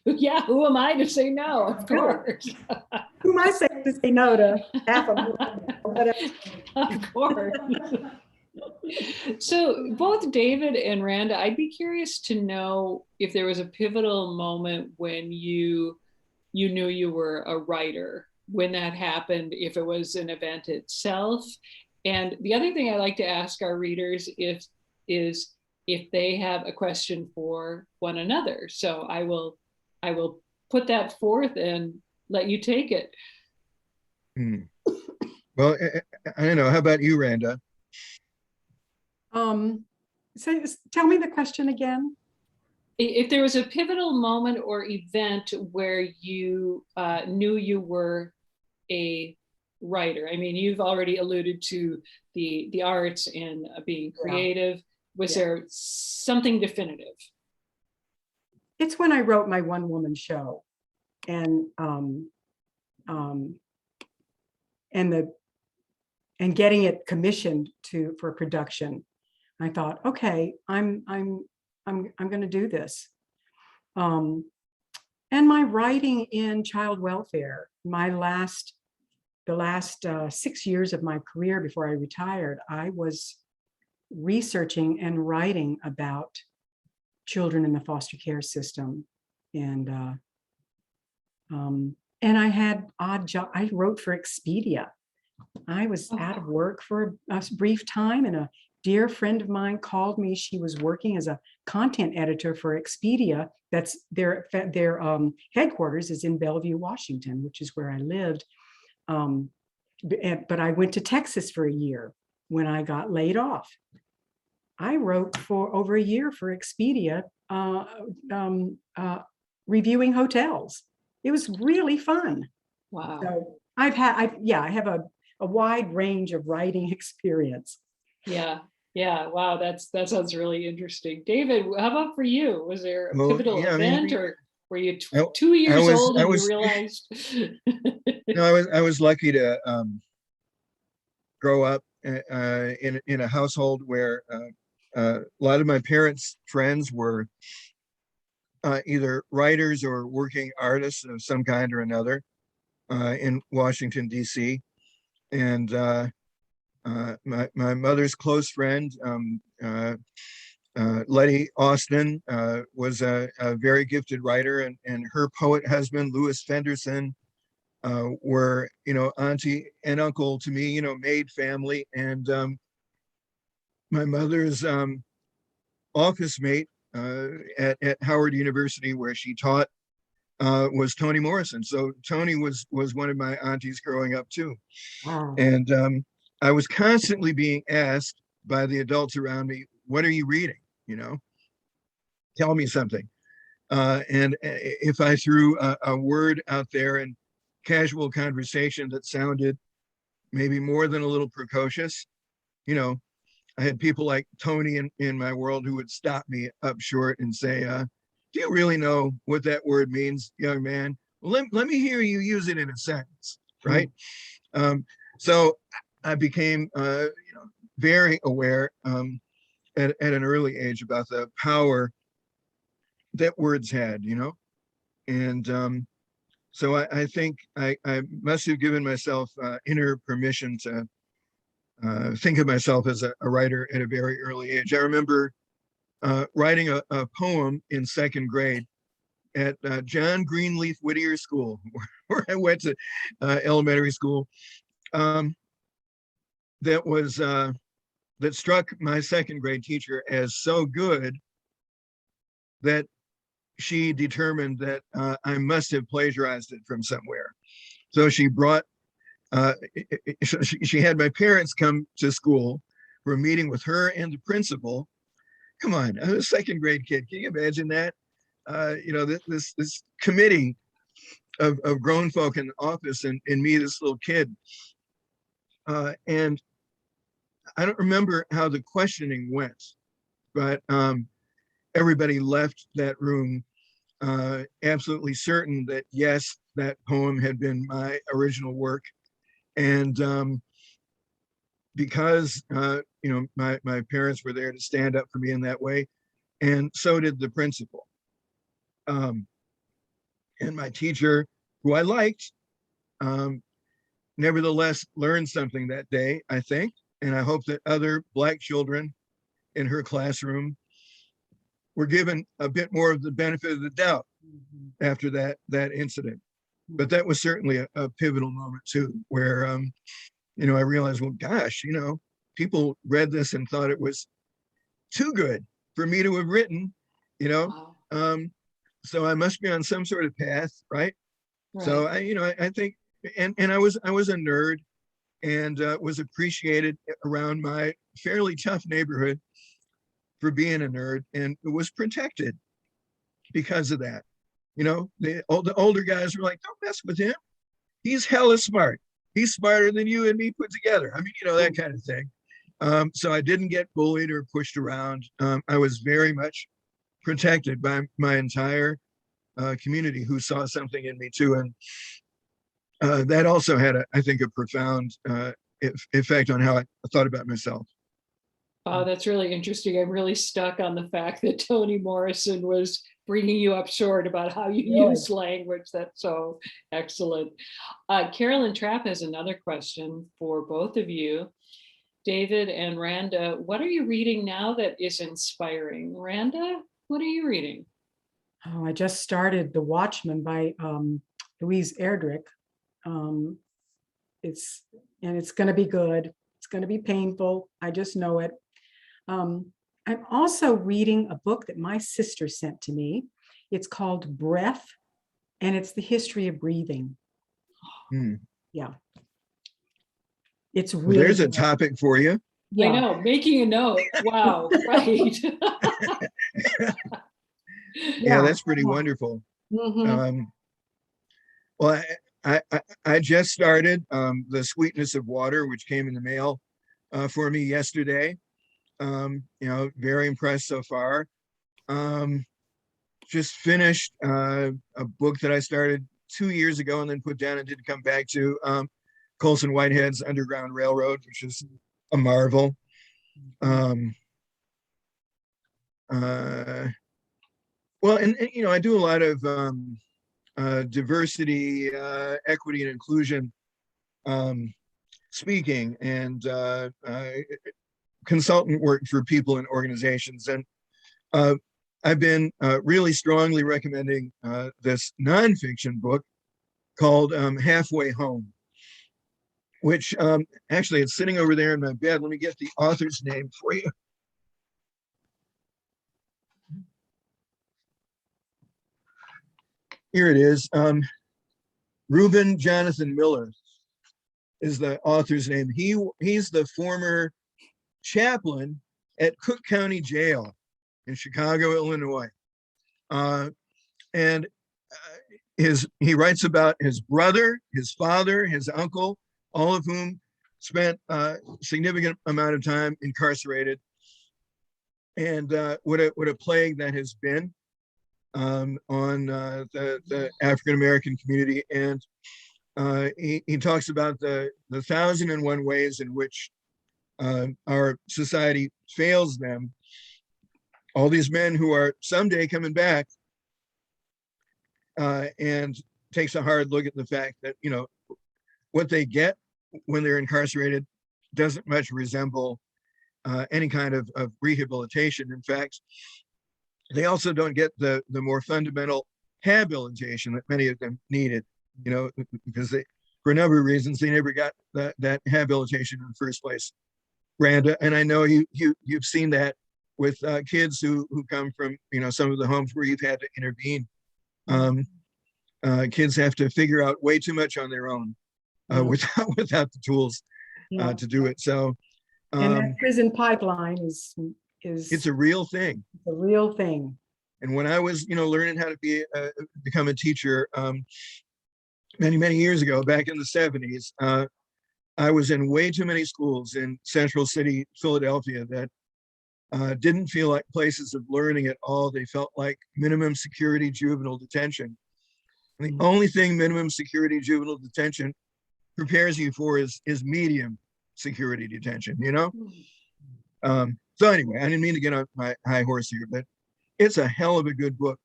Yeah, who am I to say no? Of course. who am I saying to say no to half a movie or whatever? Of course. So both David and Randa, I'd be curious to know if there was a pivotal moment when you knew you were a writer, when that happened, if it was an event itself. And the other thing I like to ask our readers is if they have a question for one another. So I will put that forth and let you take it. Well, I don't know. How about you, Randa? So tell me the question again. If there was a pivotal moment or event where you knew you were a writer, I mean, you've already alluded to the arts and being creative. Was there something definitive? It's when I wrote my one-woman show, and getting it commissioned for production. I thought, okay, I'm going to do this. And my writing in child welfare, the last 6 years of my career before I retired, I was researching and writing about children in the foster care system. And I had odd job. I wrote for Expedia. I was out of work for a brief time, and a dear friend of mine called me. She was working as a content editor for Expedia. That's their headquarters is in Bellevue, Washington, which is where I lived. But I went to Texas for a year when I got laid off. I wrote for over a year for Expedia, reviewing hotels. It was really fun. Wow. So I have a wide range of writing experience. Yeah. Wow. That sounds really interesting. David, how about for you? Was there a pivotal event, or were you 2 years old and you realized? No, I was lucky to grow up in a household where a lot of my parents' friends were either writers or working artists of some kind or another in Washington, D.C. And my mother's close friend, Letty Austin, was a very gifted writer, and her poet husband, Louis Fenderson, were, auntie and uncle to me, made family. And my mother's office mate at Howard University, where she taught, was Toni Morrison. So Toni was one of my aunties growing up too. Wow. And I was constantly being asked by the adults around me, what are you reading? Tell me something. And if I threw a word out there in casual conversation that sounded maybe more than a little precocious, I had people like Toni in my world who would stop me up short and say, do you really know what that word means, young man? Well, let me hear you use it in a sentence, right? So I became, very aware at an early age about the power that words had, and so I think I must have given myself inner permission to think of myself as a writer at a very early age. I remember writing a poem in second grade at John Greenleaf Whittier School, where I went to elementary school. That struck my second grade teacher as so good that she determined that I must have plagiarized it from somewhere. So she brought, she had my parents come to school for a meeting with her and the principal. Come on, I was a second grade kid. Can you imagine that? This committee of grown folk in the office, and me, this little kid. And I don't remember how the questioning went, but everybody left that room absolutely certain that, yes, that poem had been my original work. And because, my parents were there to stand up for me in that way. And so did the principal. And my teacher, who I liked, nevertheless learned something that day, I think. And I hope that other Black children in her classroom were given a bit more of the benefit of the doubt after that incident. But that was certainly a pivotal moment too, where, I realized, well, gosh, people read this and thought it was too good for me to have written, Wow. so I must be on some sort of path, right? Right. So I think, and I was a nerd, and was appreciated around my fairly tough neighborhood for being a nerd, and was protected because of that. The older guys were like, don't mess with him. He's hella smart. He's smarter than you and me put together. I mean, that kind of thing. So I didn't get bullied or pushed around. I was very much protected by my entire community, who saw something in me too. And that also had, I think, a profound effect on how I thought about myself. Oh, that's really interesting. I'm really stuck on the fact that Toni Morrison was bringing you up short about how you Really? use language. That's so excellent. Carolyn Trapp has another question for both of you. David and Randa, what are you reading now that is inspiring? Randa, what are you reading? Oh, I just started The Watchman by Louise Erdrich. It's going to be good. It's going to be painful. I just know it. I'm also reading a book that my sister sent to me. It's called Breath, and it's the history of breathing. Yeah. It's really There's a good. topic for you. I know, making a note. Wow, right. Yeah, that's pretty wonderful. Mhm. Well, I just started The Sweetness of Water, which came in the mail for me yesterday. Very impressed so far. Just finished a book that I started 2 years ago and then put down and didn't come back to, Colson Whitehead's Underground Railroad, which is a marvel. Well, and I do a lot of diversity, equity, and inclusion speaking and consultant work for people and organizations. And I've been really strongly recommending this nonfiction book called Halfway Home, which actually it's sitting over there in my bed. Let me get the author's name for you. Here it is. Reuben Jonathan Miller is the author's name. He's the former chaplain at Cook County Jail in Chicago, Illinois. And he writes about his brother, his father, his uncle, all of whom spent a significant amount of time incarcerated, and what a plague that has been on the African-American community. And he talks about the 1,001 ways in which our society fails them. All these men who are someday coming back, and takes a hard look at the fact that, what they get when they're incarcerated doesn't much resemble any kind of rehabilitation. In fact, they also don't get the more fundamental habilitation that many of them needed, because for a number of reasons, they never got that habilitation in the first place. Randa, and I know you've seen that with kids who come from, some of the homes where you've had to intervene. Kids have to figure out way too much on their own without the tools to do it. So, and that prison pipeline is it's a real thing. It's a real thing. And when I was, learning how to become a teacher many years ago, back in the 70s, I was in way too many schools in Central City, Philadelphia, that didn't feel like places of learning at all. They felt like minimum security juvenile detention. And the only thing minimum security juvenile detention prepares you for is medium security detention, you know? So anyway, I didn't mean to get on my high horse here, but it's a hell of a good book.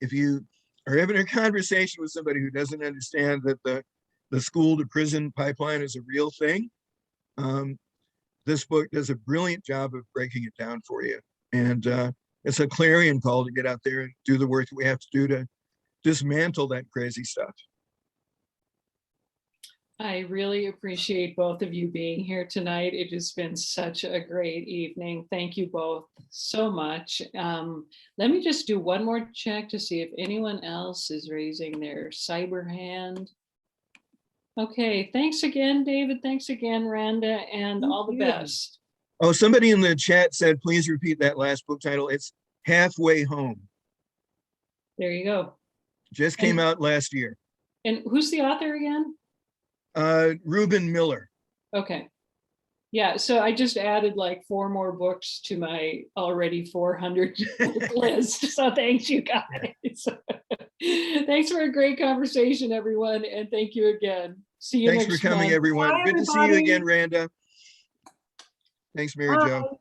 If you are having a conversation with somebody who doesn't understand that the school to prison pipeline is a real thing, this book does a brilliant job of breaking it down for you. And it's a clarion call to get out there and do the work that we have to do to dismantle that crazy stuff. I really appreciate both of you being here tonight. It has been such a great evening. Thank you both so much. Let me just do one more check to see if anyone else is raising their cyber hand. Okay, thanks again, David. Thanks again, Randa, and all the best. Oh, somebody in the chat said, please repeat that last book title. It's Halfway Home. There you go. Just came out last year. And who's the author again? Reuben Miller. Okay. Yeah, so I just added like 4 more books to my already 400 book list. So thanks, you guys. Thanks for a great conversation, everyone. And thank you again. See you Thanks next for coming, month. everyone. Bye, Good to see you everybody. again, Randa. Thanks, Mary Jo. Bye.